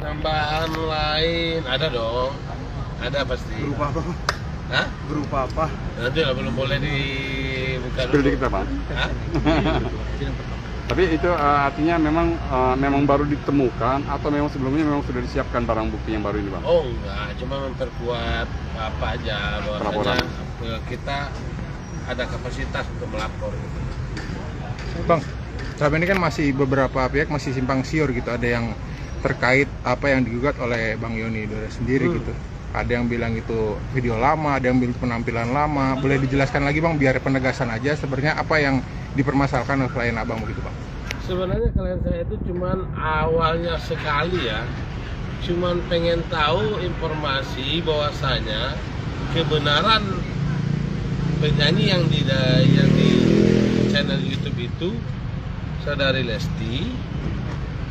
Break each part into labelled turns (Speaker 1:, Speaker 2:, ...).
Speaker 1: Tambahan lain ada dong, ada pasti.
Speaker 2: Berupa apa?
Speaker 1: Hah?
Speaker 2: Berupa apa?
Speaker 1: Nanti lah belum boleh dibuka
Speaker 3: Spill
Speaker 1: dulu.
Speaker 3: dikit Bang.
Speaker 1: Hah?
Speaker 3: Tapi itu artinya memang baru ditemukan atau memang sebelumnya memang sudah disiapkan barang bukti yang baru ini Bang?
Speaker 1: Oh enggak, cuma memperkuat apa aja bahwasanya kita ada kapasitas untuk melapor.
Speaker 4: Bang, sampai ini kan masih beberapa pihak masih simpang siur gitu, ada yang terkait apa yang digugat oleh Bang Yoni Dora sendiri gitu. Ada yang bilang itu video lama, ada yang bilang penampilan lama. Boleh dijelaskan lagi Bang, biar penegasan aja sebenarnya apa yang dipermasalahkan oleh klien Abang begitu Bang?
Speaker 1: Sebenarnya klien saya itu cuman awalnya sekali ya, cuman pengen tahu informasi bahwasanya kebenaran penyanyi yang di channel YouTube itu saudari Lesti,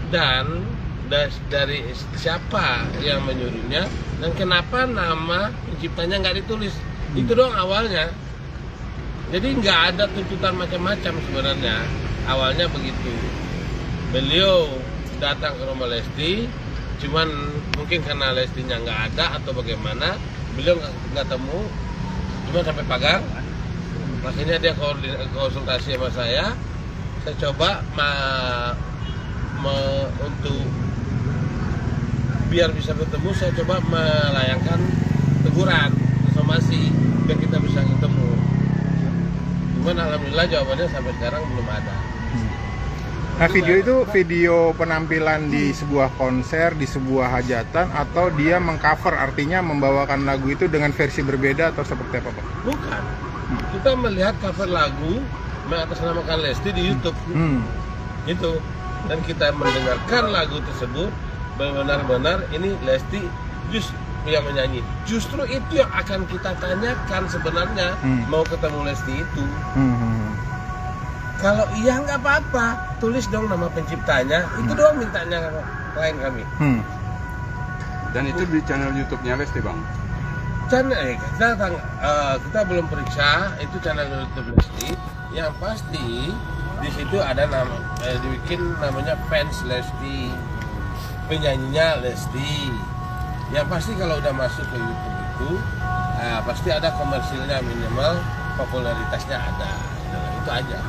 Speaker 1: dan dari siapa yang menyuruhnya dan kenapa nama penciptanya nggak ditulis. Itu doang awalnya. Jadi nggak ada tuntutan macam-macam sebenarnya. Awalnya begitu. Beliau datang ke rumah Lesti, cuman mungkin karena Lestinya nggak ada atau bagaimana, beliau nggak temu, cuma sampai pagar. Makanya dia konsultasi sama saya coba untuk biar bisa bertemu, saya coba melayangkan teguran, somasi, biar kita bisa ketemu. Cuman alhamdulillah jawabannya sampai sekarang belum ada.
Speaker 4: Nah, video itu video penampilan di sebuah konser, di sebuah hajatan, atau dia mengcover, artinya membawakan lagu itu dengan versi berbeda atau seperti apa Pak?
Speaker 1: Bukan. Kita melihat cover lagu mengatasnamakan Lesti di YouTube. Itu. Dan kita mendengarkan lagu tersebut, benar-benar ini Lesti yang menyanyi. Justru itu yang akan kita tanyakan sebenarnya, mau ketemu Lesti itu. Kalau iya nggak apa-apa, tulis dong nama penciptanya. Itu doang mintanya klien kami.
Speaker 3: Dan itu di channel YouTube-nya Lesti Bang?
Speaker 1: Kita belum periksa itu channel YouTube Lesti. Yang pasti di situ ada dibikin namanya fans Lesti, penyanyinya Lesti. Yang pasti kalau udah masuk ke YouTube itu pasti ada komersilnya, minimal popularitasnya ada. Itu aja.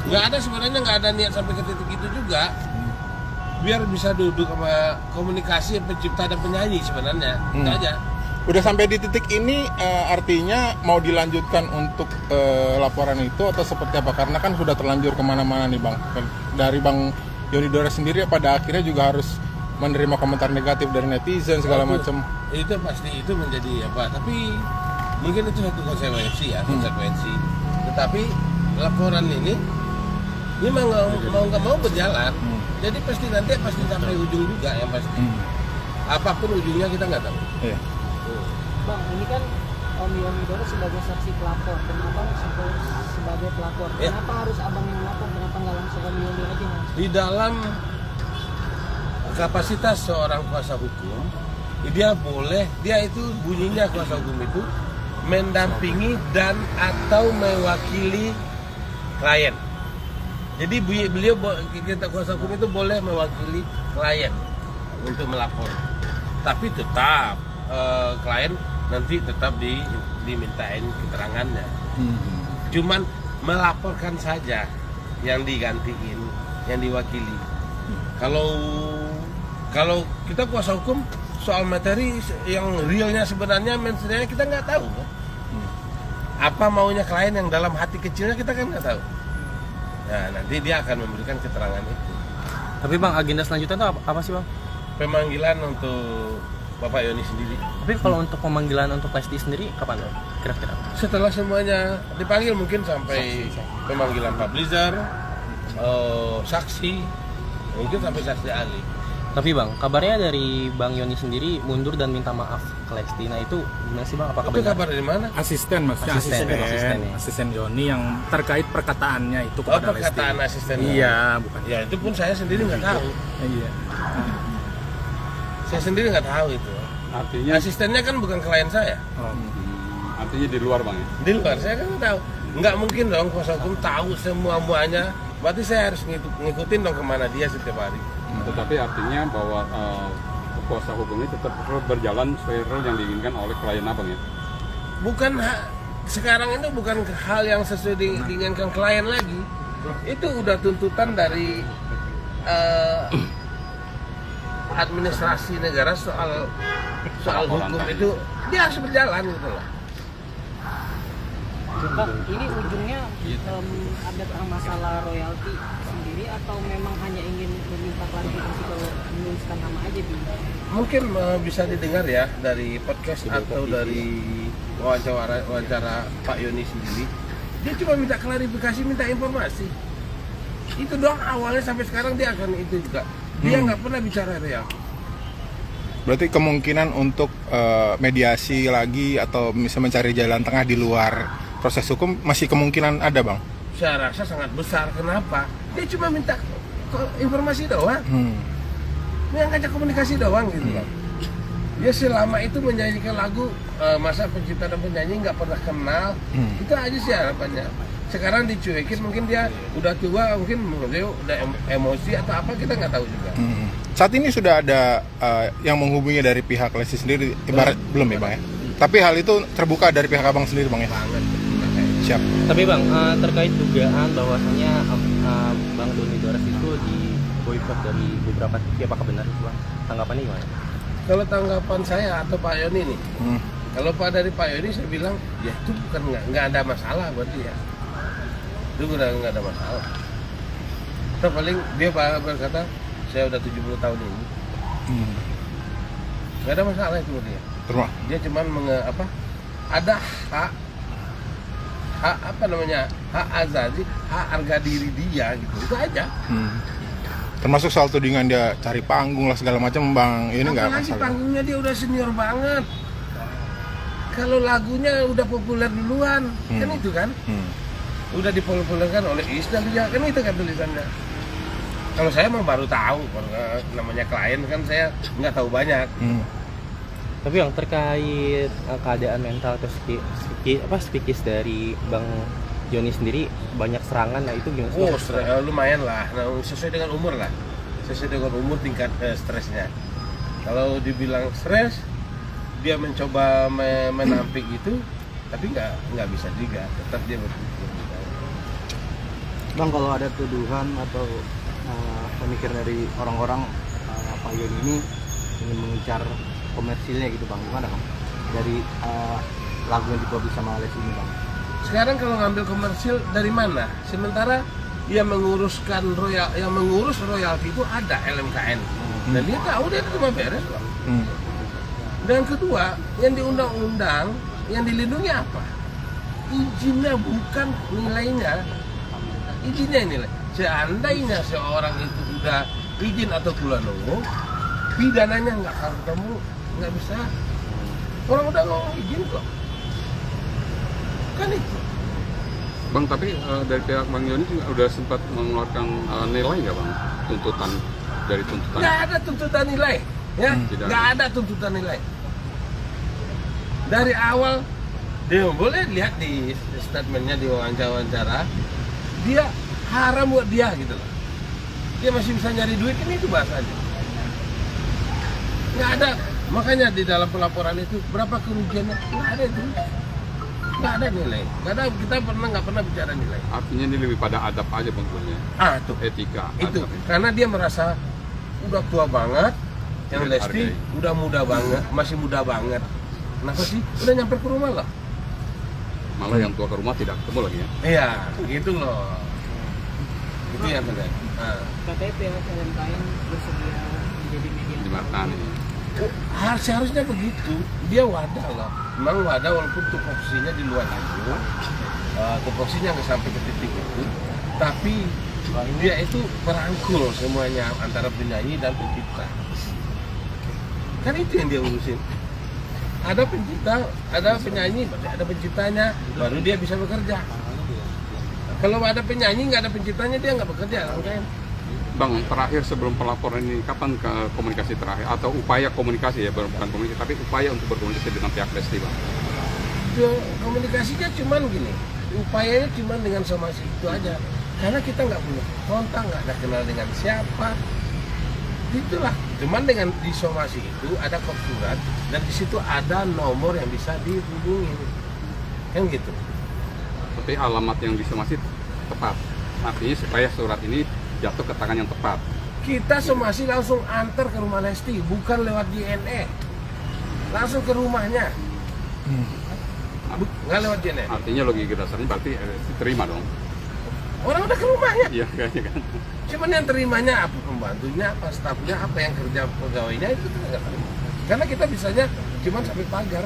Speaker 1: Nggak ada sebenarnya, nggak ada niat sampai ke titik itu juga. Biar bisa duduk sama komunikasi pencipta dan penyanyi sebenarnya. Itu aja.
Speaker 4: Udah sampai di titik ini, artinya mau dilanjutkan untuk laporan itu atau seperti apa? Karena kan sudah terlanjur kemana-mana nih Bang. Dari Bang Yoni Dora sendiri pada akhirnya juga harus menerima komentar negatif dari netizen segala macam.
Speaker 1: Itu pasti itu menjadi apa? Tapi mungkin itu satu konsekuensi ya, konsekuensi. Tetapi laporan ini mau nggak mau berjalan. Jadi nanti pasti sampai ujung juga yang pasti. Apapun ujungnya kita nggak tahu.
Speaker 4: Iya.
Speaker 5: Bang, ini kan Om Yoni Dora sebagai saksi pelapor, kenapa sebagai pelapor?
Speaker 1: Ya.
Speaker 5: Kenapa harus abang yang melapor? Kenapa nggak langsung Om Yoni aja Mas?
Speaker 1: Di dalam kapasitas seorang kuasa hukum, dia itu bunyinya kuasa hukum itu mendampingi dan atau mewakili klien. Jadi beliau kita kuasa hukum itu boleh mewakili klien untuk melapor, tapi tetap klien nanti tetap dimintain keterangannya. Cuman melaporkan saja yang digantiin, yang diwakili. Kalau kita kuasa hukum, soal materi yang realnya sebenarnya kita nggak tahu. Apa maunya klien yang dalam hati kecilnya kita kan nggak tahu. Nah, nanti dia akan memberikan keterangan itu.
Speaker 6: Tapi Bang, agenda selanjutnya itu apa sih Bang?
Speaker 1: Pemanggilan untuk Bapak Yoni sendiri.
Speaker 6: Tapi kalau untuk pemanggilan untuk Lesti sendiri kapan Bang? Kira-kira?
Speaker 1: Setelah semuanya dipanggil, mungkin sampai pemanggilan publisher, saksi, mungkin sampai saksi ahli.
Speaker 6: Tapi Bang, kabarnya dari Bang Yoni sendiri mundur dan minta maaf ke Lesti. Nah itu gimana sih Bang? Apakah
Speaker 1: Itu
Speaker 6: benar?
Speaker 1: kabar dari mana?
Speaker 7: Asisten maksudnya asisten Yoni yang terkait perkataannya itu kepada Lesti.
Speaker 1: Perkataan asisten.
Speaker 7: Iya, bukan.
Speaker 1: Ya itu pun saya sendiri nggak tahu.
Speaker 7: Iya.
Speaker 1: Saya sendiri nggak tahu itu.
Speaker 3: Artinya
Speaker 1: Asistennya kan bukan klien saya.
Speaker 3: artinya di luar Bang ya?
Speaker 1: Di luar saya kan nggak tahu. Nggak mungkin dong kuasa hukum tahu semua-muanya. Berarti saya harus ngikutin dong kemana dia setiap hari.
Speaker 3: Tetapi artinya bahwa kuasa hukumnya tetap berjalan sesuai yang diinginkan oleh klien abang ya?
Speaker 1: Bukan sekarang itu bukan hal yang sesuai diinginkan klien lagi. Itu udah tuntutan dari administrasi negara soal hukum itu dia harus berjalan gitu loh.
Speaker 5: Bang, ini ujungnya ada masalah royalti sendiri atau memang hanya ingin meminta klarifikasi kalau menuliskan nama aja Bang?
Speaker 1: Mungkin bisa didengar ya dari podcast atau dari wawancara Pak Yoni sendiri. Dia cuma minta klarifikasi, minta informasi. Itu doang awalnya, sampai sekarang dia akan itu juga. Dia nggak pernah bicara royalti.
Speaker 4: Berarti kemungkinan untuk mediasi lagi atau bisa mencari jalan tengah di luar proses hukum masih kemungkinan ada Bang?
Speaker 1: Saya rasa sangat besar. Kenapa? Dia cuma minta informasi doang. Dia ngajak komunikasi doang gitu kan. Dia selama itu menyanyikan lagu, masa pencipta dan penyanyi nggak pernah kenal. Itu aja sih harapannya. Sekarang dicuekin, mungkin dia udah tua, mungkin dia udah emosi atau apa, kita nggak tahu juga.
Speaker 4: Saat ini sudah ada yang menghubungi dari pihak Lesti sendiri, ibarat belum ya Bang ya? Tapi hal itu terbuka dari pihak abang sendiri Bang ya?
Speaker 1: Banget.
Speaker 4: Siap.
Speaker 6: Tapi Bang, terkait dugaan bahwasannya Bang Doni Doras itu di boykot dari beberapa TV, apakah benar itu Bang? Tanggapannya gimana?
Speaker 1: Kalau tanggapan saya atau Pak Yoni nih, kalau dari Pak Yoni saya bilang, ya itu bukan nggak ada masalah buat dia. Itu udah nggak ada masalah. Atau paling dia berkata, saya udah 70 tahun ini, nggak ada masalah itu buat dia. Dia cuman ada hak hak azazi, hak harga diri dia gitu, itu aja.
Speaker 4: Termasuk soal tudingan dia cari panggung lah segala macam Bang, ini nggak masalah.
Speaker 1: Panggungnya dia udah senior banget. Kalau lagunya udah populer duluan, kan itu kan, udah dipopulerkan oleh Isdal dia, kan itu kan tulisannya. Kalau saya mah baru tahu, namanya klien kan saya nggak tahu banyak.
Speaker 6: Tapi yang terkait keadaan mental atau psikis dari Bang Joni sendiri, banyak serangan, nah itu gimana?
Speaker 1: Lumayan lah, sesuai dengan umur lah, sesuai dengan umur tingkat stresnya. Kalau dibilang stres, dia mencoba menampik itu, tapi nggak bisa juga, tetap dia berpikir.
Speaker 2: Bang, kalau ada tuduhan atau pemikiran dari orang-orang Pak Yoni ini ingin mengincar komersilnya gitu Bang, gimana Bang? Dari lagu yang diproduksi sama Lesti ini Bang.
Speaker 1: Sekarang kalau ngambil komersil dari mana? Sementara yang mengurus royalti itu ada LMKN. Dan dia tahu dia cuma beres kok. Dan kedua, yang di undang-undang yang dilindungi apa? Izinnya, bukan nilainya. Izinnya nilai. Seandainya seorang itu udah izin atau keluar nunggu, pidananya nggak akan ketemu, nggak bisa. Orang udah ngomong izin kok. Kan itu.
Speaker 3: Bang, tapi dari pihak Bang Yoni udah sempat mengeluarkan nilai nggak Bang? Tuntutan. Nggak ada tuntutan nilai, ya. Nggak ada tuntutan nilai. Dari awal, dia boleh lihat di statementnya, di wawancara, dia haram buat dia gitu loh. Dia masih bisa nyari duit, ini itu bahasanya. Nggak ada, makanya di dalam pelaporan itu berapa kerugiannya, nggak ada itu. Nggak ada nilai, kita nggak pernah bicara nilai. Artinya ini lebih pada adab aja Bang,
Speaker 1: tuh
Speaker 3: etika.
Speaker 1: Itu karena dia merasa udah tua banget, yang Lesti udah muda banget, masih muda banget. Kenapa sih? Udah nyampe ke rumah loh.
Speaker 3: Malah yang tua ke rumah tidak ketemu lagi ya?
Speaker 1: Iya, gitu loh. Itu yang terjadi.
Speaker 5: Katanya pihak LMKN bersedia menjadi media.
Speaker 3: Jembatan.
Speaker 1: Seharusnya begitu. Dia wadah loh. Memang wadah walaupun tupoksinya di luar itu, tupoksinya nggak sampai ke titik itu, tapi dia itu merangkul semuanya antara penyanyi dan pencipta. Kan itu yang dia urusin. Ada pencipta, ada penyanyi, ada penciptanya, baru dia bisa bekerja. Kalau ada penyanyi nggak ada penciptanya, dia nggak bekerja. Kan?
Speaker 3: Bang, terakhir sebelum pelaporan ini, kapan komunikasi terakhir atau upaya komunikasi ya, bukan komunikasi, tapi upaya untuk berkomunikasi dengan pihak Lesti Bang?
Speaker 1: Komunikasinya cuman gini, upayanya cuman dengan somasi itu aja. Karena kita nggak punya kontak, nggak ada kenal dengan siapa. itulah. Cuman dengan disomasi itu ada kod surat dan di situ ada nomor yang bisa dihubungin, kan gitu.
Speaker 3: Tapi alamat yang disomasi tepat. Artinya supaya surat ini jatuh ke tangan yang tepat.
Speaker 1: Kita somasi langsung antar ke rumah Lesti, bukan lewat JNE, langsung ke rumahnya, nggak lewat JNE.
Speaker 3: Artinya logika dasarnya berarti terima dong.
Speaker 1: Orang udah ke rumahnya.
Speaker 3: Iya kayaknya kan.
Speaker 1: Cuman yang terimanya apa, pembantunya, apa stafnya, apa yang kerja pegawainya itu kita nggak terima. Karena kita bisanya cuman sampai pagar.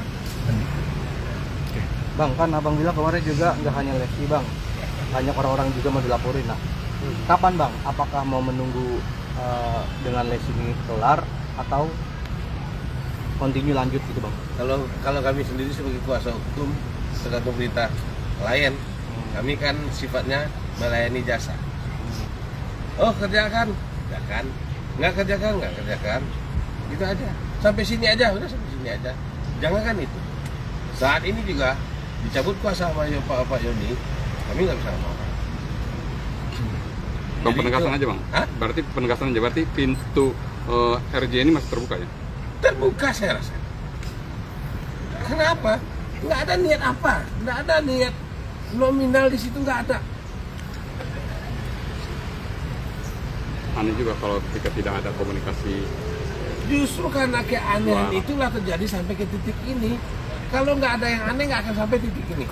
Speaker 2: Bang, kan abang bilang kemarin juga nggak hanya Lesti bang, banyak orang-orang juga mau dilaporin. Nah, kapan bang? Apakah mau menunggu dengan Lesti ini kelar atau continue lanjut gitu bang?
Speaker 1: Kalau kami sendiri sebagai kuasa hukum tergantung berita klien, kami kan sifatnya melayani jasa. Oh kerjakan, kerjakan. Nggak kerjakan. Gitu aja. Sampai sini aja, udah sampai sini aja. Jangan kan itu. Saat ini juga dicabut kuasa sama Pak Yoni, kami nggak bisa apa-apa.
Speaker 3: Bang, penegasan
Speaker 1: itu,
Speaker 3: aja bang.
Speaker 1: Hah?
Speaker 3: Berarti penegasan aja. Berarti pintu RJ ini masih terbuka ya?
Speaker 1: Terbuka saya rasa. Kenapa? Nggak ada niat apa, nggak ada niat nominal di situ, nggak ada.
Speaker 3: Aneh juga kalau ketika tidak ada komunikasi.
Speaker 1: Justru karena keanehan
Speaker 3: Wah.
Speaker 1: itulah terjadi sampai ke titik ini. Kalau nggak ada yang aneh, nggak akan sampai titik ini.